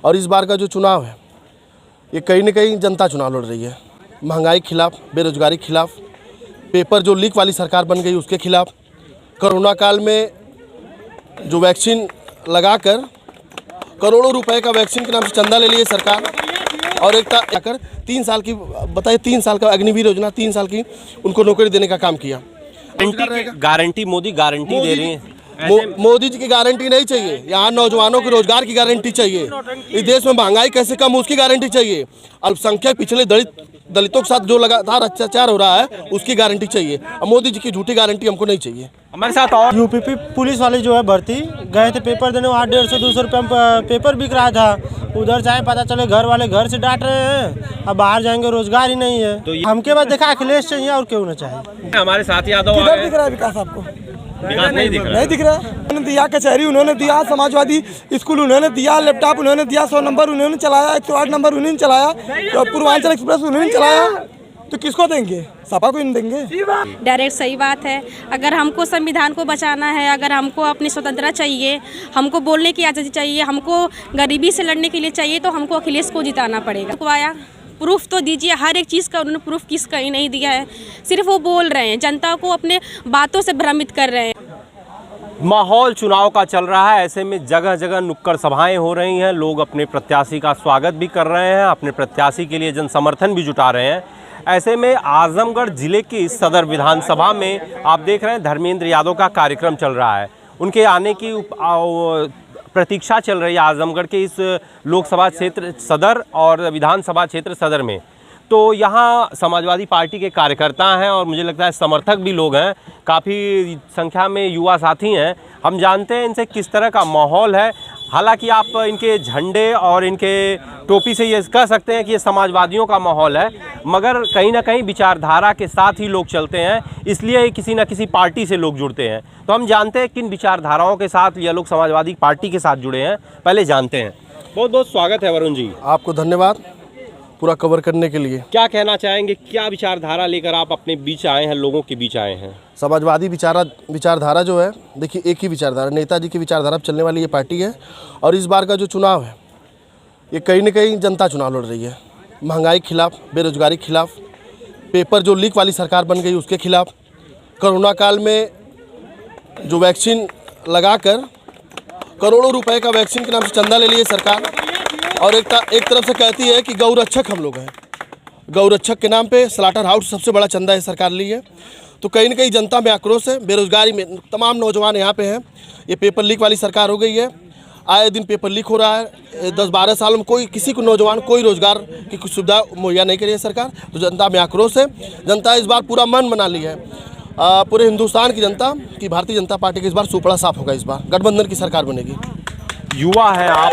और इस बार का जो चुनाव है ये कहीं न कहीं जनता चुनाव लड़ रही है। महंगाई के खिलाफ, बेरोजगारी के खिलाफ, पेपर जो लीक वाली सरकार बन गई उसके खिलाफ, कोरोना काल में जो वैक्सीन लगाकर करोड़ों रुपए का वैक्सीन के नाम से चंदा ले लिए सरकार, और एक आकर 3 साल की बताइए 3 साल का अग्निवीर योजना 3 साल की उनको नौकरी देने का काम किया। गारंटी मोदी गारंटी दे रही है। मोदी जी की गारंटी नहीं चाहिए, यहाँ नौजवानों को रोजगार की गारंटी चाहिए। इस देश में महंगाई कैसे कम उसकी गारंटी चाहिए। अल्पसंख्यक पिछले दलितों के साथ जो लगातार अत्याचार हो रहा है उसकी गारंटी चाहिए। और मोदी जी की झूठी गारंटी हमको नहीं चाहिए। हमारे साथ और यूपी पुलिस वाले जो है भर्ती गए थे पेपर देने, वहाँ 150-200 रुपये में पेपर बिक रहा था। उधर जाए पता चले घर वाले घर से डांट रहे हैं, अब बाहर जाएंगे रोजगार ही नहीं है। तो हमके बाद देखा अखिलेश चाहिए और क्यों ना चाहिए। हमारे साथ यादव किधर दिख रहा है विकास आपको? विकास नहीं दिख रहा। नहीं दिख रहा। उन्होंने दिया कचहरी, उन्होंने दिया समाजवादी स्कूल, उन्होंने दिया लैपटॉप, उन्होंने दिया 100 नंबर उन्होंने चलाया, 108 नंबर उन्होंने चलाया, तो पूर्वांचल एक्सप्रेस उन्होंने चलाया, तो किसको देंगे? सपा को नहीं देंगे। डायरेक्ट सही बात है। अगर हमको संविधान को बचाना है, अगर हमको अपनी स्वतंत्रता चाहिए, हमको बोलने की आज़ादी चाहिए, हमको गरीबी से लड़ने के लिए चाहिए, तो हमको अखिलेश को जिताना पड़ेगा। आया प्रूफ तो दीजिए, हर एक चीज़ का उन्होंने प्रूफ किसका ही नहीं दिया है। सिर्फ वो बोल रहे हैं, जनता को अपने बातों से भ्रमित कर रहे हैं। माहौल चुनाव का चल रहा है, ऐसे में जगह जगह नुक्कड़ सभाएं हो रही हैं। लोग अपने प्रत्याशी का स्वागत भी कर रहे हैं, अपने प्रत्याशी के लिए जन समर्थन भी जुटा रहे हैं। ऐसे में आजमगढ़ जिले की सदर विधानसभा में आप देख रहे हैं धर्मेंद्र यादव का कार्यक्रम चल रहा है। उनके आने की प्रतीक्षा चल रही है आजमगढ़ के इस लोकसभा क्षेत्र सदर और विधानसभा क्षेत्र सदर में। तो यहाँ समाजवादी पार्टी के कार्यकर्ता हैं और मुझे लगता है समर्थक भी लोग हैं, काफ़ी संख्या में युवा साथी हैं। हम जानते हैं इनसे किस तरह का माहौल है। हालांकि आप इनके झंडे और इनके टोपी से ये कह सकते हैं कि ये समाजवादियों का माहौल है, मगर कहीं ना कहीं विचारधारा के साथ ही लोग चलते हैं, इसलिए किसी न किसी पार्टी से लोग जुड़ते हैं। तो हम जानते हैं किन विचारधाराओं के साथ ये लोग समाजवादी पार्टी के साथ जुड़े हैं, पहले जानते हैं। बहुत बहुत स्वागत है वरुण जी। आपको धन्यवाद पूरा कवर करने के लिए। क्या कहना चाहेंगे, क्या विचारधारा लेकर आप अपने बीच आए हैं, लोगों के बीच आए हैं? समाजवादी विचारधारा जो है, देखिए एक ही विचारधारा, नेताजी की विचारधारा पर चलने वाली ये पार्टी है। और इस बार का जो चुनाव है ये कहीं न कहीं जनता चुनाव लड़ रही है। महंगाई के खिलाफ, बेरोजगारी के खिलाफ, पेपर जो लीक वाली सरकार बन गई उसके खिलाफ, कोरोना काल में जो वैक्सीन लगाकर करोड़ों रुपए का वैक्सीन के नाम से चंदा ले लिए सरकार, और एक तरफ से कहती है कि गौरक्षक हम लोग हैं। गौरक्षक के नाम पे स्लाटर हाउस सबसे बड़ा चंदा है सरकार ली है। तो कहीं न कहीं जनता में आक्रोश है, बेरोजगारी में तमाम नौजवान यहाँ पे हैं। ये पेपर लीक वाली सरकार हो गई है, आए दिन पेपर लीक हो रहा है। 10-12 साल में कोई किसी को नौजवान कोई रोजगार की कुछ सुविधा मुहैया नहीं करी है सरकार। तो जनता में आक्रोश है। जनता इस बार पूरा मन बना ली है, पूरे हिंदुस्तान की जनता की भारतीय जनता पार्टी की इस बार सुपड़ा साफ होगा। इस बार गठबंधन की सरकार बनेगी। युवा हैं आप,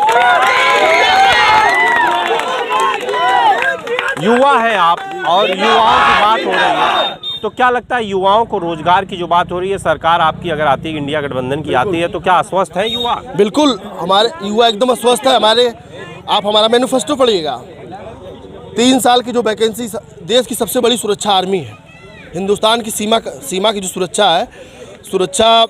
युवा हैं आप और युवाओं की बात हो रही है, तो क्या लगता है युवाओं को रोजगार की जो बात हो रही है, सरकार आपकी अगर आती है, इंडिया गठबंधन की आती है, तो क्या आश्वस्त है युवा? बिल्कुल, हमारे युवा एकदम आश्वस्त है। आप हमारा मैनिफेस्टो पढ़िएगा। 3 साल की जो वैकेंसी, देश की सबसे बड़ी सुरक्षा आर्मी है। हिंदुस्तान की सीमा की जो सुरक्षा है, सुरक्षा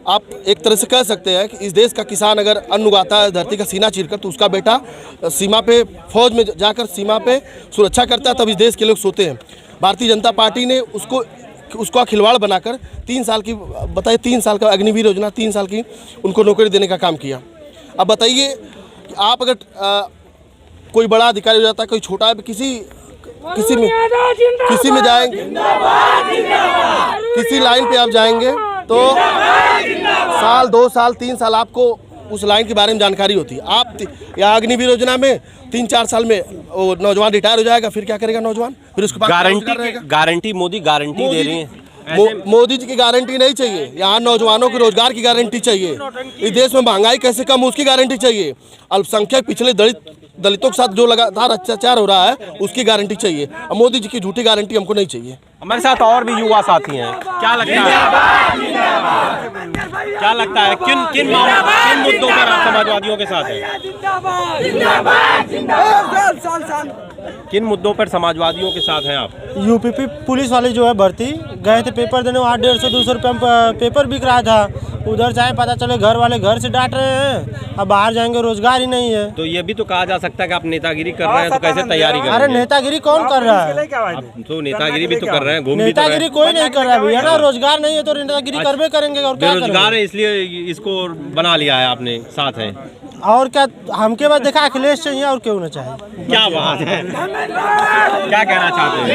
आप एक तरह से कह सकते हैं कि इस देश का किसान अगर अन्न उगाता है धरती का सीना चीरकर, तो उसका बेटा सीमा पे फौज में जाकर सीमा पे सुरक्षा करता है, तब इस देश के लोग सोते हैं। भारतीय जनता पार्टी ने उसको खिलवाड़ बनाकर 3 साल की बताइए 3 साल का अग्निवीर योजना 3 साल की उनको नौकरी देने का काम किया। अब बताइए कि आप अगर कोई बड़ा अधिकारी हो जाता है, कोई छोटा है, किसी में जाएंगे, किसी लाइन पे आप जाएंगे तो साल 2 साल 3 साल आपको उस लाइन के बारे में जानकारी होती है। आप यहाँ अग्निवीर योजना में 3-4 साल में वो नौजवान रिटायर हो जाएगा, फिर क्या करेगा नौजवान? फिर उसके पास गारंटी मोदी गारंटी दे रही है। मोदी जी की गारंटी नहीं चाहिए, यहाँ नौजवानों को रोजगार की गारंटी चाहिए। इस देश में महंगाई कैसे कम उसकी गारंटी चाहिए। अल्पसंख्यक पिछले दलितों के साथ जो लगातार अत्याचार हो रहा है उसकी गारंटी चाहिए। और मोदी जी की झूठी गारंटी हमको नहीं चाहिए। हमारे साथ और भी युवा साथी हैं, क्या लगता है किन मुद्दों पर आप समाजवादियों के साथ हैं? किन मुद्दों पर समाजवादियों के साथ हैं आप? यूपी पुलिस वाले जो है भर्ती गए थे पेपर देने, वहाँ 150-200 रुपये में पेपर बिक रहा था। उधर चाहे पता चले घर वाले घर से डांट रहे हैं, अब बाहर जाएंगे रोजगार ही नहीं है। तो ये भी तो कहा जा सकता है कि आप नेतागिरी कर रहे हैं, तो कैसे तैयारी कर अरे नेतागिरी कौन कर रहा है? आप तो नेतागिरी भी तो कर रहे हैं, घूम भी तो रहे नेतागिरी कोई नहीं कर रहा है भैया ना, रोजगार नहीं है तो नेतागिरी करबे करेंगे और क्या बेरोजगार करेंगे? है इसलिए इसको बना लिया है आपने, साथ है। और क्या हमके बाद देखा अखिलेश चाहिए और क्यों ना चाहिए? क्या बात है, क्या कहना चाहते हैं?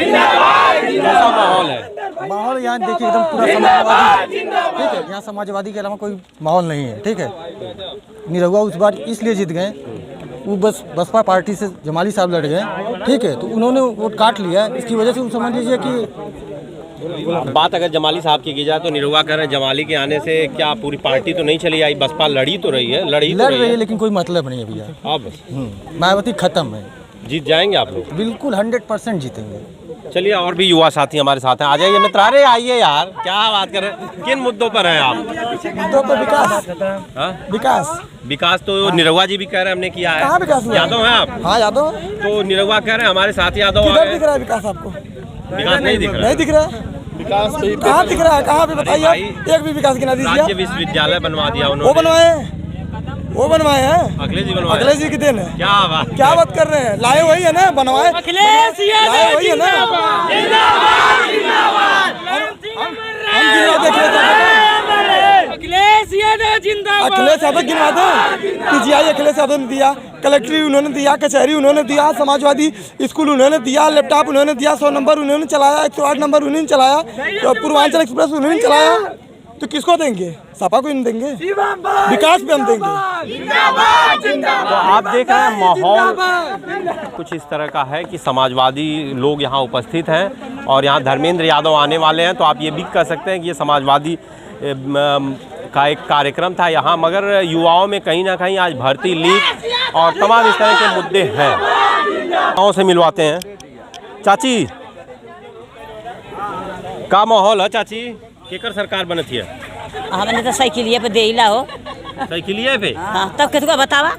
कैसा माहौल है? माहौल यहाँ देखिए एकदम पूरा समाजवादी, ठीक है। यहाँ समाजवादी के अलावा कोई माहौल नहीं है, ठीक है। निरहुआ उस बार इसलिए जीत गए, वो बस बसपा पार्टी से जमाली साहब लड़ गए, ठीक है, तो उन्होंने वोट काट लिया, इसकी वजह से समझ लीजिए कि बात अगर जमाली साहब की जाए तो निरहुआ कह रहे हैं जमाली के आने से क्या पूरी पार्टी तो नहीं चली आई, बसपा लड़ी तो रही है, लड़ रही है, लेकिन कोई मतलब नहीं है भैया। अब मायावती खत्म है, जीत जाएंगे आप लोग? बिल्कुल 100% जीतेंगे। चलिए और भी युवा साथी हमारे साथ हैं, आ जाइए मित्र। अरे आइए यार, क्या बात कर रहे हैं, किन मुद्दों पर हैं आप? मुद्दों पर विकास, हाँ? विकास तो निरहुआ जी भी कह रहे हैं हमने किया कहाँ विकास है। हुआ? यादव हैं आप? हाँ यादव। तो निरहुआ कह रहे हैं हमारे साथ यादव किधर दिख रहा है विकास आपको? विकास नहीं दिख रहा, नहीं दिख रहा है विकास, कहाँ दिख रहा है? कहाँ पे बताइए, एक भी विकास गिना दीजिए। राज्य विश्वविद्यालय बनवा दिया वो उन्होंने, बनवाए हैं अखिलेश जी बनवाए। अखिलेश जी की देन है। क्या बात कर रहे हैं? लाए वही है ना, बनवाए लाए वही है ना। हम अखिलेश यादव गिनवा दो, पीजीआई अखिलेश यादव ने दिया, कलेक्ट्री उन्होंने दिया, कचहरी उन्होंने दिया, समाजवादी स्कूल उन्होंने दिया, लैपटॉप उन्होंने दिया, 100 नंबर उन्होंने चलाया, 108 नंबर उन्होंने चलाया, तो पूर्वांचल एक्सप्रेस उन्होंने चलाया, तो किसको देंगे? सपा को नहीं देंगे, विकास पे हम देंगे। तो आप देख रहे हैं माहौल कुछ इस तरह का है कि समाजवादी लोग यहाँ उपस्थित हैं और यहाँ धर्मेंद्र यादव आने वाले हैं, तो आप ये भी कह सकते हैं कि ये समाजवादी का एक कार्यक्रम था यहाँ, मगर युवाओं में कहीं ना कहीं आज भर्ती लीक और तमाम इस तरह के मुद्दे हैं। गाँव से मिलवाते हैं। चाची का माहौल है? चाची केकर सरकार बनती है? हमने तो साइकिलिए पे देला हो। साइकिलिए पे? हाँ, तब किसको बतावा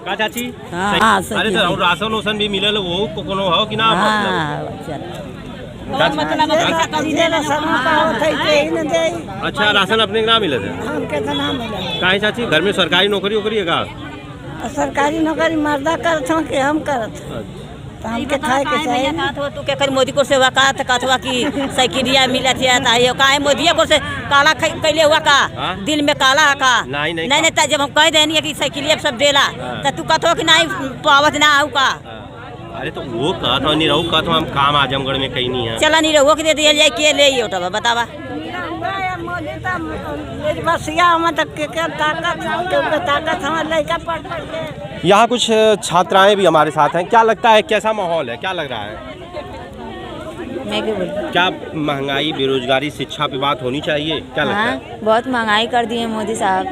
का चाची? हाँ, अरे तो राशन उसन भी मिले वो कोनो हो कि ना? अच्छा, राशन अपने ना मिले थे? काहे चाची, घर में सरकारी नौकरी वोकरी है का? सरकारी नौकरी मर्दा करत हो कि हम करत तो हमके खाए के चाहिए। तू के कर मोदी को से वकात कहतवा कि साइकिलिया मिलत है त आयो काहे मोदी को से काला कैले हुआ का? दिल में काला है का? नहीं त जब हम कह देनी कि साइकिलिया सब देला त तू कहतो कि नहीं पावत ना आऊ का? अरे तो वो कहत हो, नहीं रहू कहत हो, हम काम आजमगढ़ में कहीं नहीं है। चला नहीं रहो कि दे दिया जाए, के ले ओटवा बतावा। यहाँ कुछ छात्राएं भी हमारे साथ हैं, क्या लगता है कैसा माहौल है, क्या लग रहा है? क्या महंगाई, बेरोजगारी, शिक्षा पे बात होनी चाहिए, क्या लगता है? बहुत महंगाई कर दी है मोदी साहब।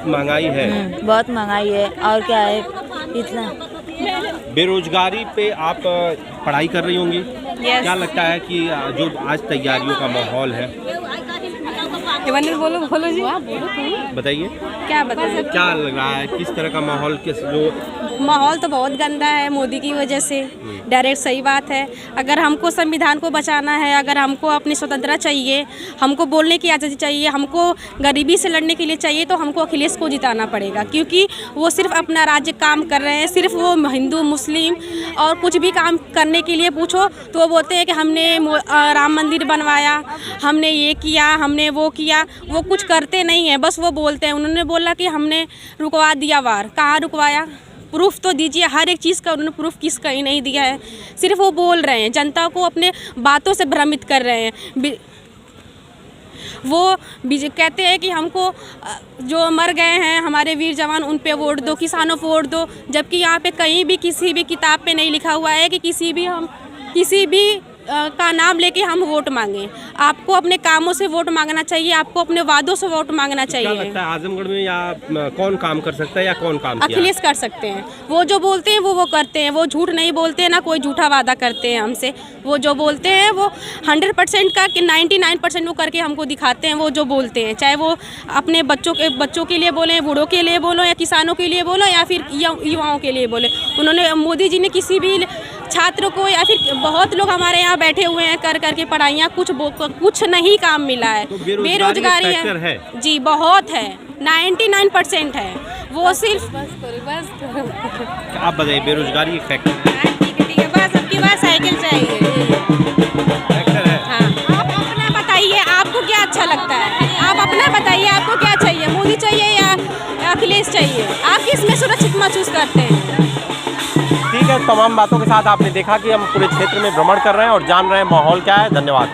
महंगाई है, बहुत महंगाई है, और क्या है इतना। बेरोजगारी पे आप पढ़ाई कर रही होंगी, क्या लगता है कि जो आज तैयारियों का माहौल है? बोलो जी, बताइए क्या बताएं? क्या लग रहा है, किस तरह का माहौल, किस जो माहौल तो बहुत गंदा है मोदी की वजह से। डायरेक्ट सही बात है, अगर हमको संविधान को बचाना है, अगर हमको अपनी स्वतंत्रता चाहिए, हमको बोलने की आज़ादी चाहिए, हमको गरीबी से लड़ने के लिए चाहिए, तो हमको अखिलेश को जिताना पड़ेगा, क्योंकि वो सिर्फ अपना राज्य काम कर रहे हैं। सिर्फ वो हिंदू मुस्लिम और कुछ भी काम करने के लिए पूछो तो वो बोलते हैं कि हमने राम मंदिर बनवाया, हमने ये किया, हमने वो किया। वो कुछ करते नहीं हैं, बस वो बोलते हैं। उन्होंने बोला कि हमने रुकवा दिया वार, कहाँ रुकवाया? प्रूफ तो दीजिए, हर एक चीज़ का उन्होंने प्रूफ किसका ही नहीं दिया है। सिर्फ वो बोल रहे हैं, जनता को अपने बातों से भ्रमित कर रहे हैं। वो कहते हैं कि हमको जो मर गए हैं हमारे वीर जवान उन पे वोट दो, किसानों को वोट दो, जबकि यहाँ पे कहीं भी किसी भी किताब पे नहीं लिखा हुआ है कि किसी भी का नाम लेके हम वोट मांगे। आपको अपने कामों से वोट मांगना चाहिए, आपको अपने वादों से वोट मांगना चाहिए। क्या लगता है आजमगढ़ में या कौन काम कर सकता है या कौन काम किया? अखिलेश कर सकते हैं। वो जो बोलते हैं वो करते हैं, वो झूठ नहीं बोलते हैं, ना कोई झूठा वादा करते हैं हमसे। वो जो बोलते हैं वो 100% का कि 99% वो करके हमको दिखाते हैं। वो जो बोलते हैं, चाहे वो अपने बच्चों के लिए बोलें, बूढ़ों के लिए बोलो, या किसानों के लिए बोलो, या फिर युवाओं के लिए बोले। उन्होंने मोदी जी ने किसी भी छात्रों को या फिर बहुत लोग हमारे यहाँ बैठे हुए हैं कर करके पढ़ाइयाँ, कुछ नहीं काम मिला है। तो बेरोजगारी है जी, बहुत है, 99% है। वो सिर्फ आप बताइए, बेरोजगारी एक फैक्टर है। ठीक है, बस आपकी बात साइकिल चाहिए। हाँ, आप अपना बताइए, आपको क्या अच्छा लगता है? आप अपना बताइए, आपको क्या चाहिए? मोदी चाहिए या अखिलेश चाहिए? आप किस में सुरक्षित महसूस करते हैं? ठीक है, तमाम बातों के साथ आपने देखा कि हम पूरे क्षेत्र में भ्रमण कर रहे हैं और जान रहे हैं माहौल क्या है। धन्यवाद।